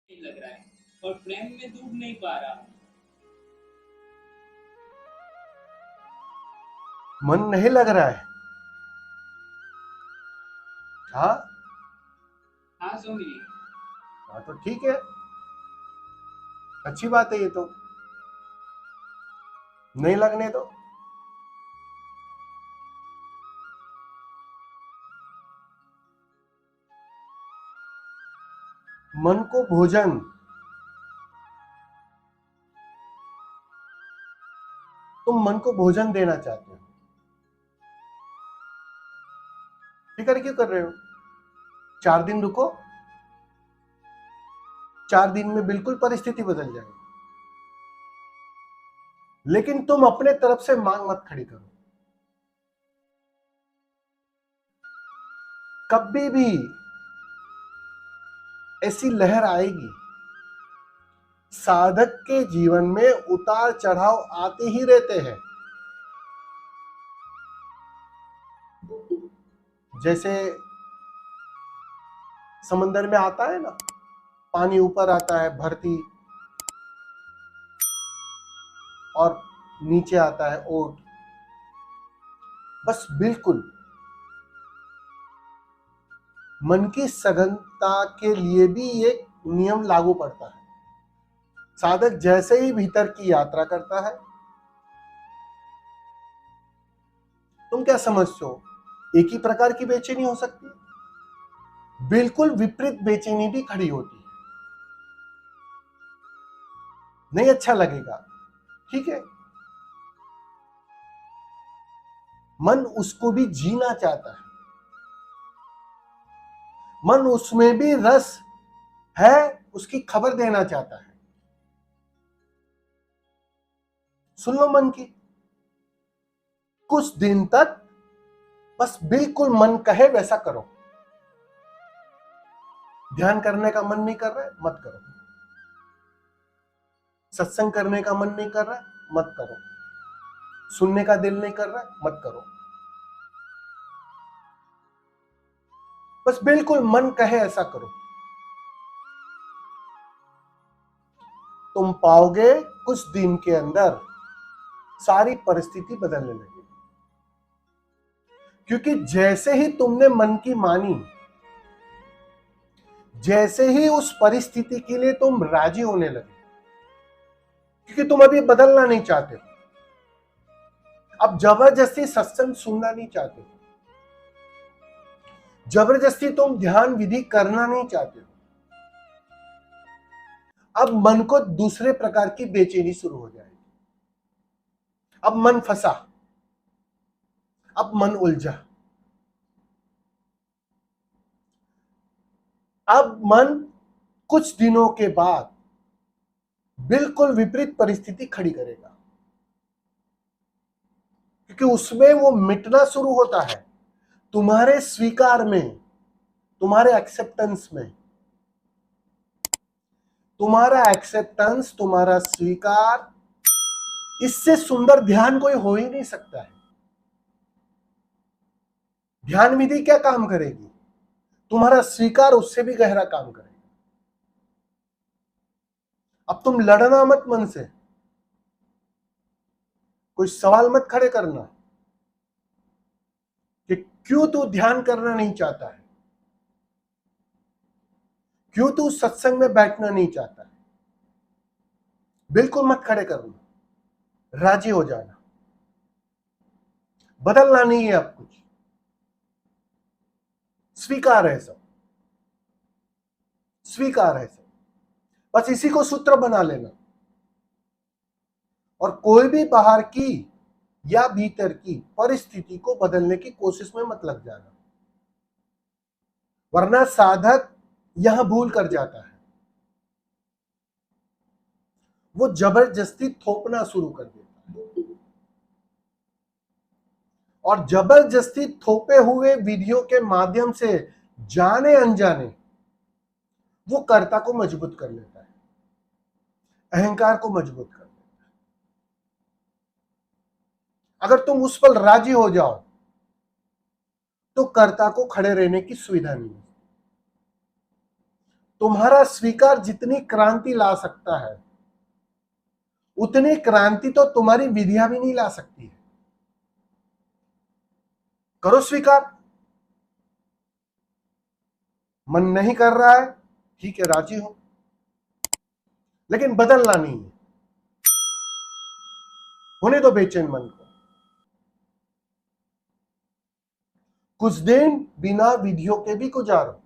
नहीं लग रहा है और प्रेम में डूब नहीं पा रहा हूँ। मन नहीं लग रहा है। हाँ। हाँ सुमित। हाँ तो ठीक है, अच्छी बात है ये तो। नहीं लगने दो। मन को भोजन, तुम मन को भोजन देना चाहते हो। फिक्र क्यों कर रहे हो? 4 दिन रुको, 4 दिन में बिल्कुल परिस्थिति बदल जाएगी। लेकिन तुम अपने तरफ से मांग मत खड़ी करो। कभी भी ऐसी लहर आएगी, साधक के जीवन में उतार चढ़ाव आते ही रहते हैं। जैसे समंदर में आता है ना, पानी ऊपर आता है भरती, और नीचे आता है ओट। बस बिल्कुल मन की सघनता के लिए भी एक नियम लागू पड़ता है। साधक जैसे ही भीतर की यात्रा करता है, तुम क्या समझते हो एक ही प्रकार की बेचैनी हो सकती है? बिल्कुल विपरीत बेचैनी भी खड़ी होती है। नहीं अच्छा लगेगा, ठीक है। मन उसको भी जीना चाहता है, मन उसमें भी रस है, उसकी खबर देना चाहता है। सुन लो मन की, कुछ दिन तक बस बिल्कुल मन कहे वैसा करो। ध्यान करने का मन नहीं कर रहा है, मत करो। सत्संग करने का मन नहीं कर रहा है, मत करो। सुनने का दिल नहीं कर रहा है, मत करो। बस बिल्कुल मन कहे ऐसा करो। तुम पाओगे कुछ दिन के अंदर सारी परिस्थिति बदलने लगेगी। क्योंकि जैसे ही तुमने मन की मानी, जैसे ही उस परिस्थिति के लिए तुम राजी होने लगे, क्योंकि तुम अभी बदलना नहीं चाहते हो, अब जबरदस्ती सत्संग सुनना नहीं चाहते हो, जबरदस्ती तुम ध्यान विधि करना नहीं चाहते हो, अब मन को दूसरे प्रकार की बेचैनी शुरू हो जाएगी। अब मन फंसा, अब मन उलझा, अब मन कुछ दिनों के बाद बिल्कुल विपरीत परिस्थिति खड़ी करेगा। क्योंकि उसमें वो मिटना शुरू होता है तुम्हारे स्वीकार में, तुम्हारे एक्सेप्टेंस में। तुम्हारा एक्सेप्टेंस, तुम्हारा स्वीकार, इससे सुंदर ध्यान कोई हो ही नहीं सकता है। ध्यान विधि क्या काम करेगी? तुम्हारा स्वीकार उससे भी गहरा काम करेगा। अब तुम लड़ना मत मन से, कोई सवाल मत खड़े करना कि क्यों तू ध्यान करना नहीं चाहता है, क्यों तू सत्संग में बैठना नहीं चाहता है। बिल्कुल मत खड़े करना, राजी हो जाना। बदलना नहीं है अब कुछ, स्वीकार है सब, स्वीकार है सब। बस इसी को सूत्र बना लेना, और कोई भी बाहर की या भीतर की परिस्थिति को बदलने की कोशिश में मत लग जाना, वरना साधक यहां भूल कर जाता है। वो जबरदस्ती थोपना शुरू कर देता है, और जबरदस्ती थोपे हुए विधियों के माध्यम से जाने अनजाने वो कर्ता को मजबूत कर लेता है, अहंकार को मजबूत कर लेता है। अगर तुम उस पर राजी हो जाओ तो कर्ता को खड़े रहने की सुविधा नहीं है। तुम्हारा स्वीकार जितनी क्रांति ला सकता है उतनी क्रांति तो तुम्हारी विधियां भी नहीं ला सकती है। करो स्वीकार। मन नहीं कर रहा है, ठीक है, राजी हो, लेकिन बदलना नहीं है। होने दो बेचैन मन को। कुछ दिन बिना विधियों के भी गुजारो,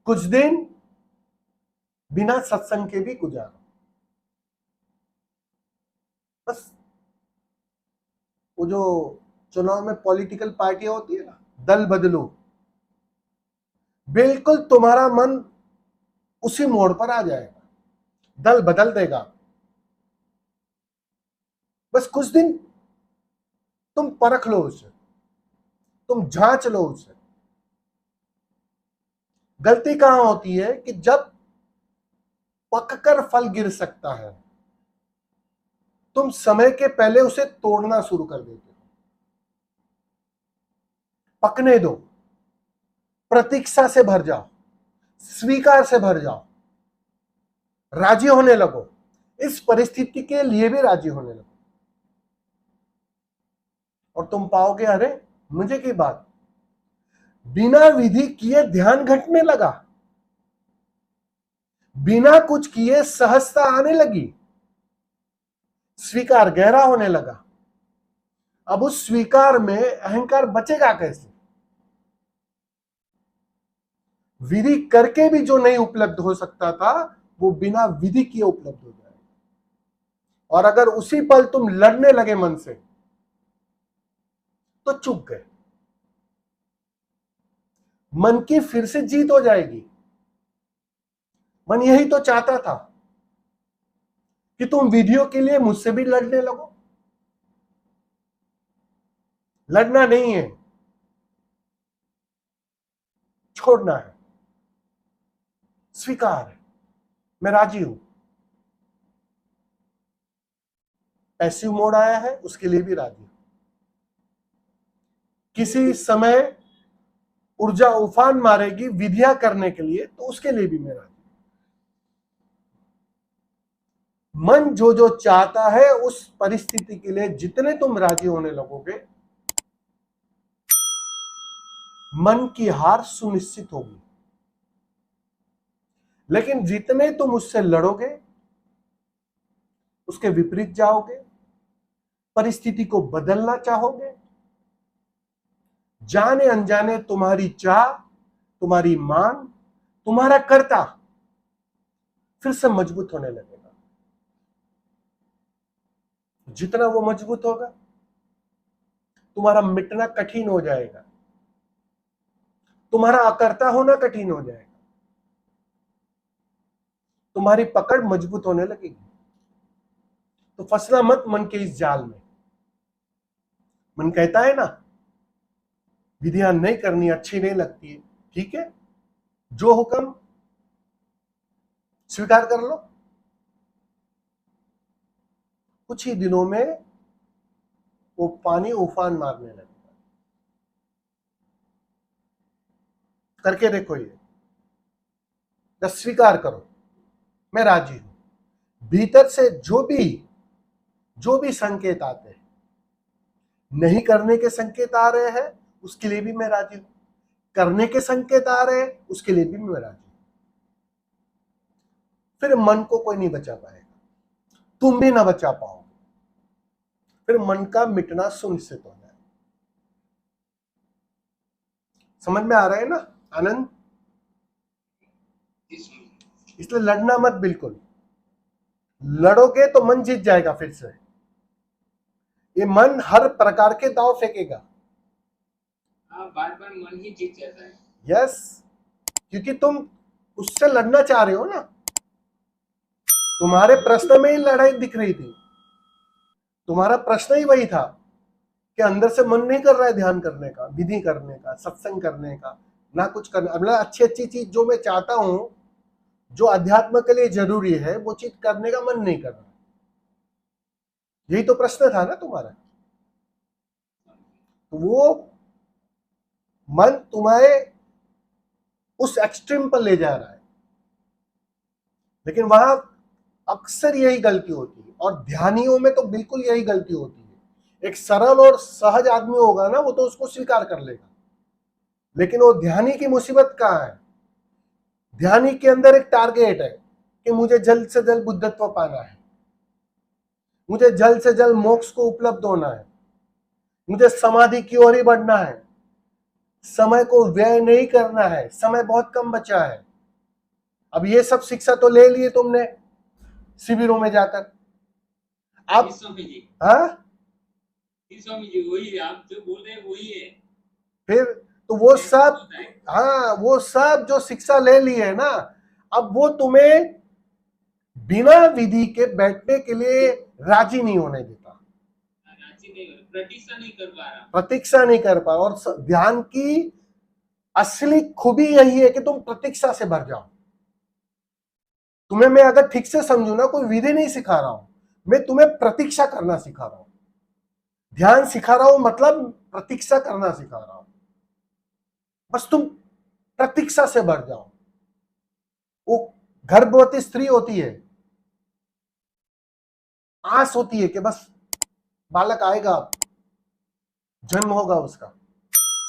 कुछ दिन बिना सत्संग के भी गुजारो। बस वो जो चुनाव में पॉलिटिकल पार्टियां होती है ना, दल बदलो, बिल्कुल तुम्हारा मन उसी मोड़ पर आ जाएगा, दल बदल देगा। बस कुछ दिन तुम परख लो उसे, तुम जांच लो उसे। गलती कहां होती है कि जब पककर फल गिर सकता है तुम समय के पहले उसे तोड़ना शुरू कर देते हो। पकने दो, प्रतीक्षा से भर जाओ, स्वीकार से भर जाओ, राजी होने लगो, इस परिस्थिति के लिए भी राजी होने लगो। और तुम पाओगे, अरे मुझे की बात, बिना विधि किए ध्यान घटने लगा, बिना कुछ किए सहजता आने लगी, स्वीकार गहरा होने लगा। अब उस स्वीकार में अहंकार बचेगा कैसे? विधि करके भी जो नहीं उपलब्ध हो सकता था वो बिना विधि किए उपलब्ध हो जाएगा। और अगर उसी पल तुम लड़ने लगे मन से तो चूक गए। मन की फिर से जीत हो जाएगी। मन यही तो चाहता था कि तुम विधियों के लिए मुझसे भी लड़ने लगो। लड़ना नहीं है, छोड़ना है, स्वीकार है, मैं राजी हूं। पैसिव मोड आया है, उसके लिए भी राजी हूं। किसी समय ऊर्जा उफान मारेगी विधियां करने के लिए, तो उसके लिए भी मैं राजी हूं। मन जो जो चाहता है उस परिस्थिति के लिए जितने तुम राजी होने लगोगे, मन की हार सुनिश्चित होगी। लेकिन जितने तुम उससे लड़ोगे, उसके विपरीत जाओगे, परिस्थिति को बदलना चाहोगे, जाने अनजाने तुम्हारी चाह, तुम्हारी मांग, तुम्हारा कर्ता फिर से मजबूत होने लगेगा। जितना वो मजबूत होगा, तुम्हारा मिटना कठिन हो जाएगा, तुम्हारा अकर्ता होना कठिन हो जाएगा, तुम्हारी पकड़ मजबूत होने लगेगी। तो फंसना मत मन के इस जाल में। मन कहता है ना, विधियां नहीं करनी अच्छी नहीं लगती है, ठीक है, जो हुक्म स्वीकार कर लो। कुछ ही दिनों में वो पानी उफान मारने लगेगा। करके देखो ये, बस स्वीकार करो, मैं राजी हूं। भीतर से जो भी संकेत आते हैं, नहीं करने के संकेत आ रहे हैं, उसके लिए भी मैं राजी हूं। करने के संकेत आ रहे हैं, उसके लिए भी मैं राजी हूं। फिर मन को कोई नहीं बचा पाएगा, तुम भी ना बचा पाओगे। फिर मन का मिटना सुनिश्चित हो जाए। समझ में आ रहा है ना आनंद? इसलिए लड़ना मत बिल्कुल। लड़ोगे तो मन जीत जाएगा फिर से। ये मन हर प्रकार के दाव फेंकेगा। हाँ, बार बार मन ही जीत जाता है। यस, क्योंकि तुम उससे लड़ना चाह रहे हो ना। तुम्हारे प्रश्न में ही लड़ाई दिख रही थी। तुम्हारा प्रश्न ही वही था कि अंदर से मन नहीं कर रहा है ध्यान करने का, विधि करने का, सत्संग करने का, ना कुछ करना। मतलब अच्छी अच्छी चीज जो मैं चाहता हूं, जो अध्यात्म के लिए जरूरी है, वो चीज करने का मन नहीं कर रहा। यही तो प्रश्न था ना तुम्हारा। तो वो मन तुम्हारे उस एक्सट्रीम पर ले जा रहा है। लेकिन वहां अक्सर यही गलती होती है, और ध्यानियों में तो बिल्कुल यही गलती होती है। एक सरल और सहज आदमी होगा ना, वो तो उसको स्वीकार कर लेगा, लेकिन वो ध्यानी की मुसीबत कहाँ है? ध्यानी के अंदर एक टारगेट है कि मुझे जल्द से जल्द बुद्धत्व पाना है, मुझे जल्द से जल्द मोक्ष को उपलब्ध होना है, मुझे समाधि की ओर ही बढ़ना है, समय को व्यय नहीं करना है, समय बहुत कम बचा है। अब ये सब शिक्षा तो ले लिए तुमने शिविरों में जाकर, आप स्वामी जी, हाँ स्वामी जी वही आप जो बोल रहे हैं वही है। फिर तो वो सब, हाँ वो सब जो शिक्षा ले ली है ना, अब वो तुम्हें बिना विधि के बैठने के लिए राजी नहीं होने देता, राजी नहीं, प्रतीक्षा नहीं कर पा रहा, प्रतीक्षा नहीं कर पा। और ध्यान की असली खूबी यही है कि तुम प्रतीक्षा से भर जाओ। तुम्हें मैं अगर ठीक से समझू ना, कोई विधि नहीं सिखा रहा हूं, मैं तुम्हें प्रतीक्षा करना सिखा रहा हूं। ध्यान सिखा रहा हूं मतलब प्रतीक्षा करना सिखा रहा हूं। बस तुम प्रतीक्षा से भर जाओ। वो गर्भवती स्त्री होती है, आस होती है कि बस बालक आएगा, जन्म होगा उसका,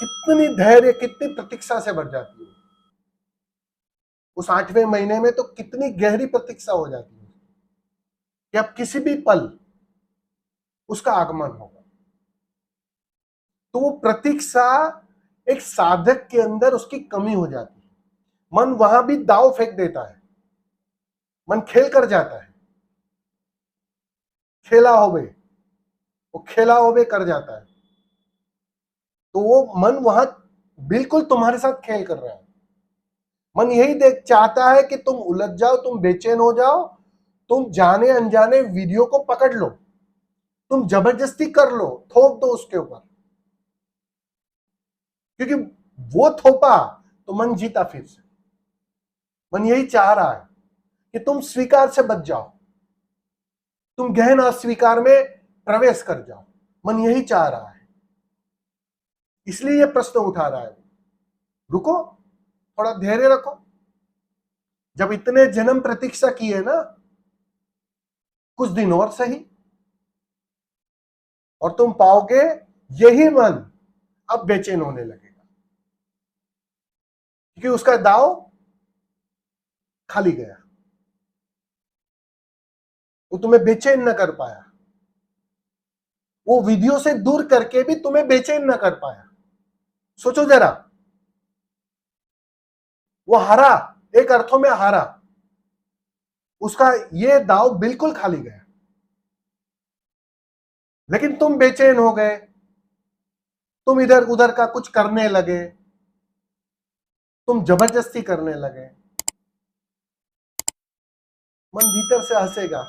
कितनी धैर्य, कितनी प्रतीक्षा से भर जाती है। उस 8वें महीने में तो कितनी गहरी प्रतीक्षा हो जाती है कि अब किसी भी पल उसका आगमन होगा। तो वो प्रतीक्षा एक साधक के अंदर उसकी कमी हो जाती है। मन वहां भी दाव फेंक देता है, मन खेल कर जाता है, खेला होवे, वो खेला होवे कर जाता है। तो वो मन वहां बिल्कुल तुम्हारे साथ खेल कर रहा है। मन यही देख चाहता है कि तुम उलझ जाओ, तुम बेचैन हो जाओ, तुम जाने अनजाने वीडियो को पकड़ लो, तुम जबरदस्ती कर लो, थोप दो उसके ऊपर, क्योंकि वो थोपा तो मन जीता। फिर से मन यही चाह रहा है कि तुम स्वीकार से बच जाओ, तुम गहन अस्वीकार में प्रवेश कर जाओ। मन यही चाह रहा है, इसलिए ये प्रश्न उठा रहा है। रुको, थोड़ा धैर्य रखो। जब इतने जन्म प्रतीक्षा की है ना, कुछ दिन और सही, और तुम पाओगे यही मन अब बेचैन होने लगेगा, क्योंकि उसका दाव खाली गया। वो तुम्हें बेचैन न कर पाया, वो वीडियो से दूर करके भी तुम्हें बेचैन न कर पाया। सोचो जरा, वो हारा, एक अर्थों में हारा, उसका ये दाव बिल्कुल खाली गया। लेकिन तुम बेचैन हो गए, तुम इधर उधर का कुछ करने लगे, तुम जबरदस्ती करने लगे। मन भीतर से हंसेगा,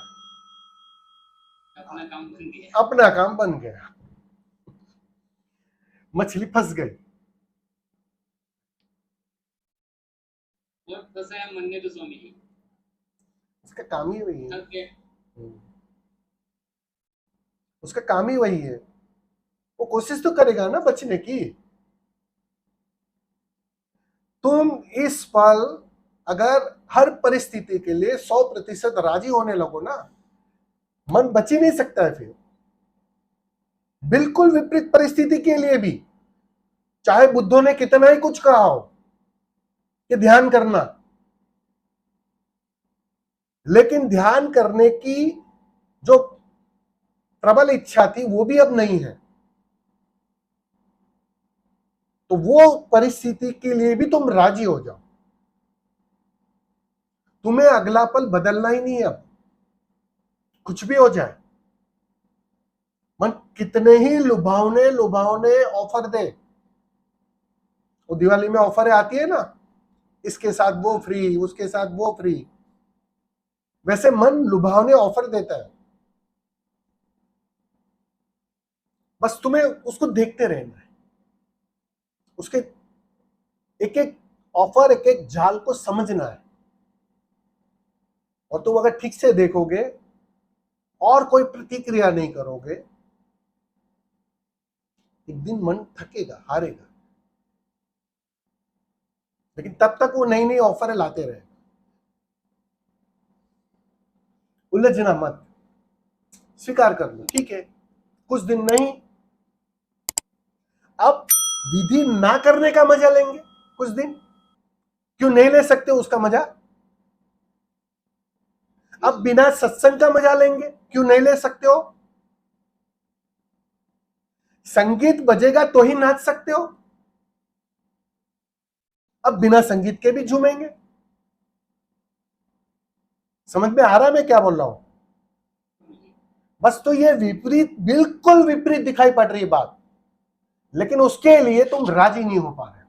अपना काम बन गया, अपना काम बन गया, मछली फंस गई। और फंसाया मन ने तो स्वामी जी, उसका काम ही वही है, थक गए। उसका काम ही वही है। वो कोशिश तो करेगा ना बचने की। तुम इस पल अगर हर परिस्थिति के लिए 100% राजी होने लगो ना, मन बच ही नहीं सकता है फिर। बिल्कुल विपरीत परिस्थिति के लिए भी, चाहे बुद्धों ने कितना ही कुछ कहा हो कि ध्यान करना, लेकिन ध्यान करने की जो प्रबल इच्छा थी वो भी अब नहीं है। तो वो परिस्थिति के लिए भी तुम राजी हो जाओ। तुम्हें अगला पल बदलना ही नहीं है अब, कुछ भी हो जाए। मन कितने ही लुभावने लुभावने ऑफर दे, वो दिवाली में ऑफर आती है ना, इसके साथ वो फ्री, उसके साथ वो फ्री, वैसे मन लुभावने ऑफर देता है। बस तुम्हें उसको देखते रहना है, उसके एक एक ऑफर, एक एक जाल को समझना है। और तुम अगर ठीक से देखोगे और कोई प्रतिक्रिया नहीं करोगे, एक दिन मन थकेगा, हारेगा। लेकिन तब तक वो नई नई ऑफर लाते रहे। उलझना मत, स्वीकार कर लो, ठीक है कुछ दिन नहीं, अब विधि ना करने का मजा लेंगे कुछ दिन। क्यों नहीं ले सकते उसका मजा? अब बिना सत्संग का मजा लेंगे, क्यों नहीं ले सकते हो? संगीत बजेगा तो ही नाच सकते हो, अब बिना संगीत के भी झूमेंगे। समझ में आ रहा है मैं क्या बोल रहा हूं? बस तो ये विपरीत, बिल्कुल विपरीत दिखाई पड़ रही है बात, लेकिन उसके लिए तुम राजी नहीं हो पा रहे,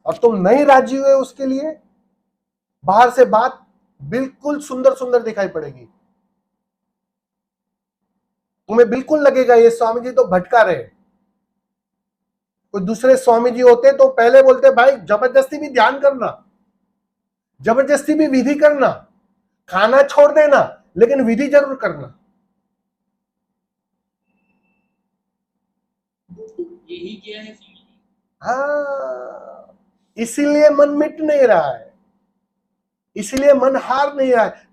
और तुम नहीं राजी हुए उसके लिए, बाहर से बात बिल्कुल सुंदर सुंदर दिखाई पड़ेगी। तुम्हें बिल्कुल लगेगा ये स्वामी जी तो भटका रहे। कोई दूसरे स्वामी जी होते तो पहले बोलते भाई जबरदस्ती भी ध्यान करना, जबरदस्ती भी विधि करना, खाना छोड़ देना, लेकिन विधि जरूर करना। यही किया है स्वामी जी। हाँ, इसीलिए मन मिट नहीं रहा है, इसीलिए मन हार नहीं रहा है।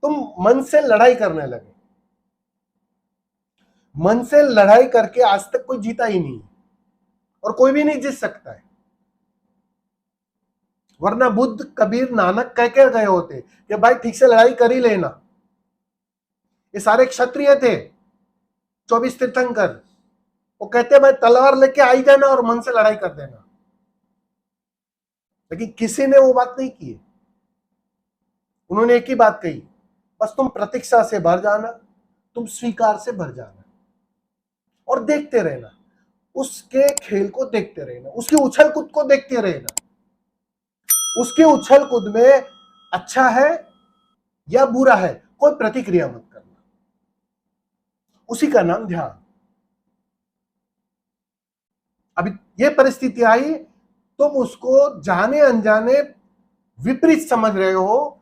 तुम मन से लड़ाई करने लगे, मन से लड़ाई करके आज तक कोई जीता ही नहीं, और कोई भी नहीं जीत सकता है। वरना बुद्ध कबीर नानक कह के गए होते कि भाई ठीक से लड़ाई कर ही लेना। ये सारे क्षत्रिय थे, 24 तीर्थंकर, वो कहते भाई तलवार लेके आई जाना और मन से लड़ाई कर देना, लेकिन किसी ने वो बात नहीं की। उन्होंने एक ही बात कही, बस तुम प्रतीक्षा से भर जाना, तुम स्वीकार से भर जाना, और देखते रहना, उसके खेल को देखते रहना, उसकी उछल कूद को देखते रहना। उसके उछल कूद में अच्छा है या बुरा है कोई प्रतिक्रिया मत करना, उसी का नाम ध्यान। अभी ये परिस्थिति आई, तुम उसको जाने अनजाने विपरीत समझ रहे हो,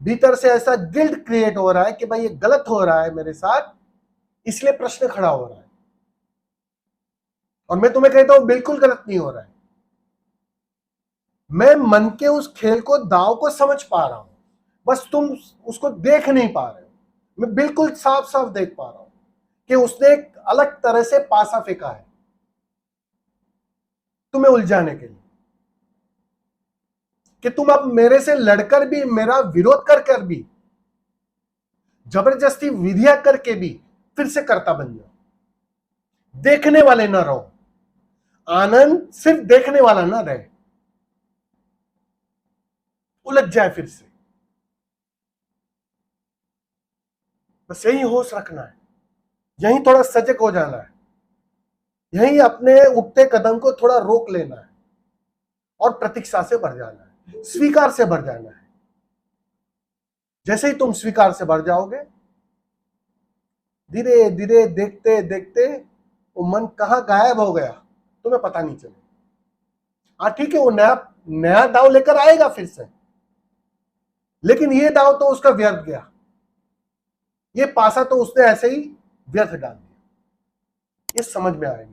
भीतर से ऐसा गिल्ट क्रिएट हो रहा है कि भाई ये गलत हो रहा है मेरे साथ, इसलिए प्रश्न खड़ा हो रहा है। और मैं तुम्हें कहता हूं बिल्कुल गलत नहीं हो रहा है। मैं मन के उस खेल को, दाव को समझ पा रहा हूं, बस तुम उसको देख नहीं पा रहे हो। मैं बिल्कुल साफ साफ देख पा रहा हूं कि उसने एक अलग तरह से पासा फेंका है तुम्हें उलझाने के लिए, कि तुम अब मेरे से लड़कर भी, मेरा विरोध कर कर भी, जबरदस्ती विधिया करके भी फिर से कर्ता बन जाओ। देखने वाले ना रहो, आनंद सिर्फ देखने वाला ना रहे, उलझ जाए फिर से। बस यही होश रखना है, यही थोड़ा सजग हो जाना है, यही अपने उठते कदम को थोड़ा रोक लेना है, और प्रतीक्षा से भर जाना है, स्वीकार से भर जाना है। जैसे ही तुम स्वीकार से भर जाओगे, धीरे धीरे देखते देखते वो मन कहां गायब हो गया तुम्हें पता नहीं चले। हाँ ठीक है, वो नया नया दाव लेकर आएगा फिर से, लेकिन ये दाव तो उसका व्यर्थ गया, ये पासा तो उसने ऐसे ही व्यर्थ डाल दिया। ये समझ में आएगी।